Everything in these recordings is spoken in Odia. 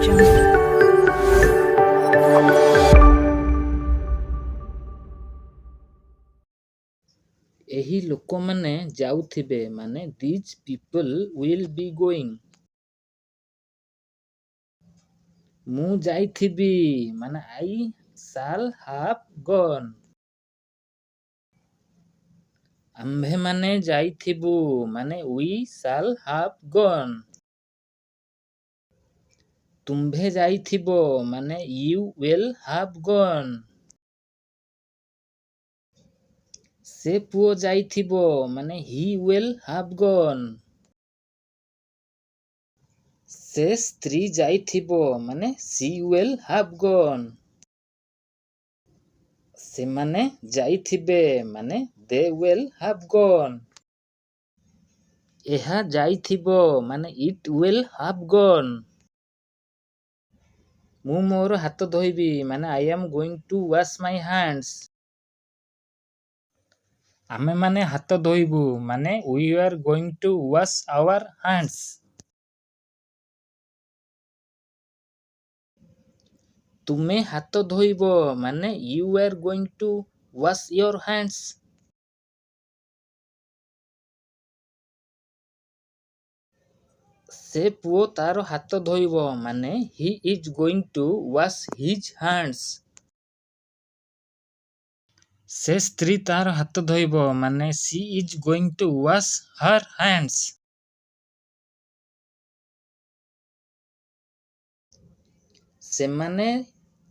ଏହି ଲୋକମାନେ ଯାଉଥିବେ ମାନେ these people will be going। ମୁଁ ଯାଇଥିବି ମାନେ I shall have gone। ଆମ୍ଭେମାନେ ଯାଇଥିବୁ ମାନେ we shall have gone। ତୁମ୍ଭେ ଯାଇଥିବ ମାନେ you will have gone। ସେ ପୁଅ ଯାଇଥିବ ମାନେ he will have gone। ସେ ସ୍ତ୍ରୀ ଯାଇଥିବ ମାନେ she will have gone। ସେମାନେ ଯାଇଥିବେ ମାନେ they will have gone। ଏହା ଯାଇଥିବ ମାନେ it will have gone। ମୁଁ ମୋର ହାତ ଧୋଇବି ମାନେ I am going to wash my hands। ଆମେମାନେ ହାତ ଧୋଇବୁ ମାନେ we are going to wash our hands। ତୁମେ ହାତ ଧୋଇବ ମାନେ you are going to wash your hands। ସେ ପୁଅ ତାର ହାତ ଧୋଇବ ମାନେ he is going to wash his hands। ସେ ସ୍ତ୍ରୀ ତାର ହାତ ଧୋଇବ ମାନେ she is going to wash her hands। ସେମାନେ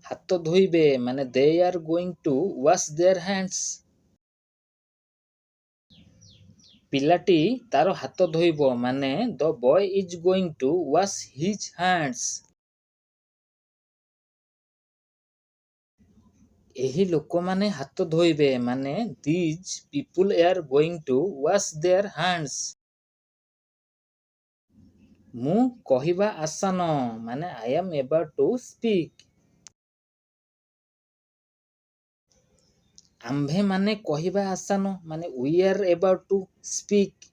ହାତ ଧୋଇବେ ମାନେ they are going to wash their hands। ପିଲାଟି ତାର ହାତ ଧୋଇବ ମାନେ the boy is going to wash his hands। ଏହି ଲୋକମାନେ ହାତ ଧୋଇବେ ମାନେ these people are going to wash their hands। ମୁଁ କହିବା ଆସନ ମାନେ I am about to speak। ଆମ୍ଭେମାନେ କହିବା ଆସନ ମାନେ we are about to speak।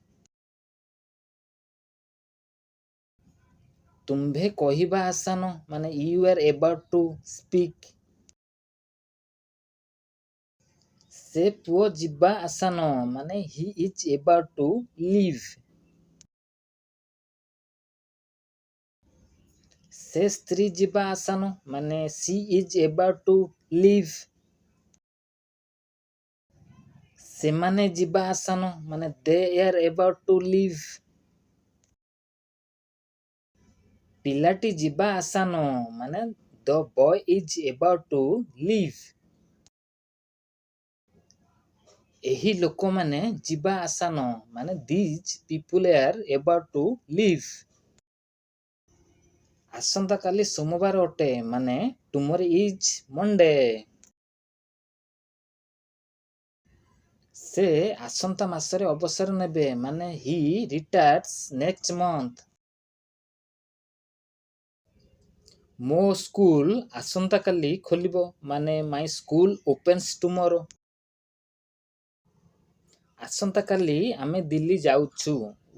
ତୁମ୍ଭେ କହିବା ଆସନ ମାନେ you are about to speak। ସେ ପୁଅ ଯିବା ଆସନ ମାନେ he is about to leave। ସେ ସ୍ତ୍ରୀ ଯିବା ଆସନ ମାନେ she is about to leave। ସେମାନେ ଯିବା ଆସନ ମାନେ they are about to leave। ପିଲାଟି ଯିବା ଆସନ ମାନେ the boy is about to leave। ଏହି ଲୋକମାନେ ଯିବା ଆସନ ମାନେ these people are about to leave। ଆସନ୍ତାକାଲି ସୋମବାର ଅଟେ ମାନେ tomorrow is Monday। ସେ ଆସନ୍ତା ମାସରେ ଅବସର ନେବେ ମାନେ he retires next month। ମୋ ସ୍କୁଲ ଆସନ୍ତାକାଲି ଖୋଲିବ ମାନେ my school opens tomorrow। ଆସନ୍ତାକାଲି ଆମେ ଦିଲ୍ଲୀ ଯାଉଛୁ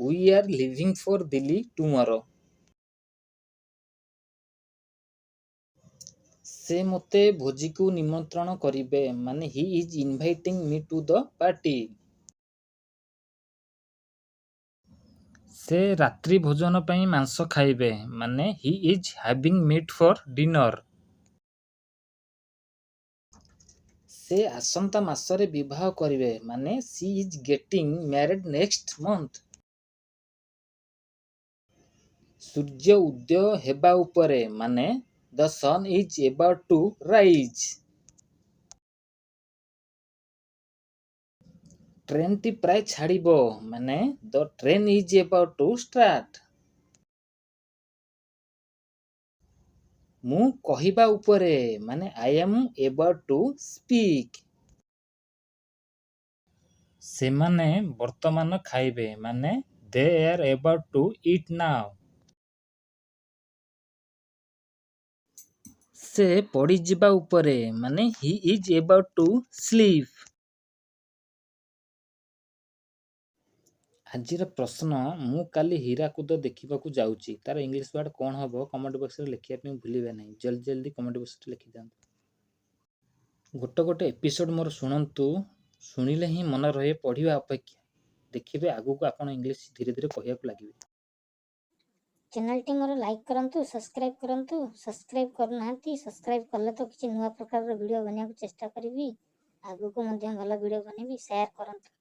we are leaving for Delhi tomorrow। ସେ ମୋତେ ଭୋଜିକୁ ନିମନ୍ତ୍ରଣ କରିବେ ମାନେ he is inviting me to the party। ସେ ରାତ୍ରି ଭୋଜନ ପାଇଁ ମାଂସ ଖାଇବେ ମାନେ he is having meat for dinner। ସେ ଆସନ୍ତା ମାସରେ ବିବାହ କରିବେ ମାନେ she is getting married next month। ସୂର୍ଯ୍ୟ ଉଦୟ ହେବା ଉପରେ ମାନେ the sun is about to rise। ଟ୍ରେନଟି ପ୍ରାୟ ଛାଡ଼ିବ ମାନେ the train is about to start। ମୁଁ କହିବା ଉପରେ ମାନେ I am about to speak। ସେମାନେ ବର୍ତ୍ତମାନ ଖାଇବେ ମାନେ they are about to eat now। ସେ ପଡ଼ିଯିବା ଉପରେ ମାନେ he is about to sleep। ଆଜିର ପ୍ରଶ୍ନ, ମୁଁ କାଲି ହୀରାକୁଦ ଦେଖିବାକୁ ଯାଉଛି, ତାର ଇଂଲିଶ ୱାର୍ଡ କ'ଣ ହେବ? କମେଣ୍ଟ ବକ୍ସରେ ଲେଖିବା ପାଇଁ ଭୁଲିବେ ନାହିଁ। ଜଲ୍ଦି ଜଲ୍ଦି କମେଣ୍ଟ ବକ୍ସରେ ଲେଖିଦିଅନ୍ତୁ। ଗୋଟେ ଏପିସୋଡ଼ ମୋର ଶୁଣନ୍ତୁ, ଶୁଣିଲେ ହିଁ ମନେ ରହେ ପଢ଼ିବା ଅପେକ୍ଷା। ଦେଖିବେ ଆଗକୁ ଆପଣ ଇଂଲିଶ ଧୀରେ ଧୀରେ କହିବାକୁ ଲାଗିବେ। ଚ୍ୟାନେଲଟି ମୋର ଲାଇକ୍ କରନ୍ତୁ, ସବସ୍କ୍ରାଇବ୍ କରନ୍ତୁ। ସବସ୍କ୍ରାଇବ୍ କରୁନାହାନ୍ତି, ସବସ୍କ୍ରାଇବ୍ କଲେ ତ କିଛି ନୂଆ ପ୍ରକାରର ଭିଡ଼ିଓ ବନେଇବାକୁ ଚେଷ୍ଟା କରିବି। ଆଗକୁ ମଧ୍ୟ ଭଲ ଭିଡ଼ିଓ ବନେଇବି। ସେୟାର କରନ୍ତୁ।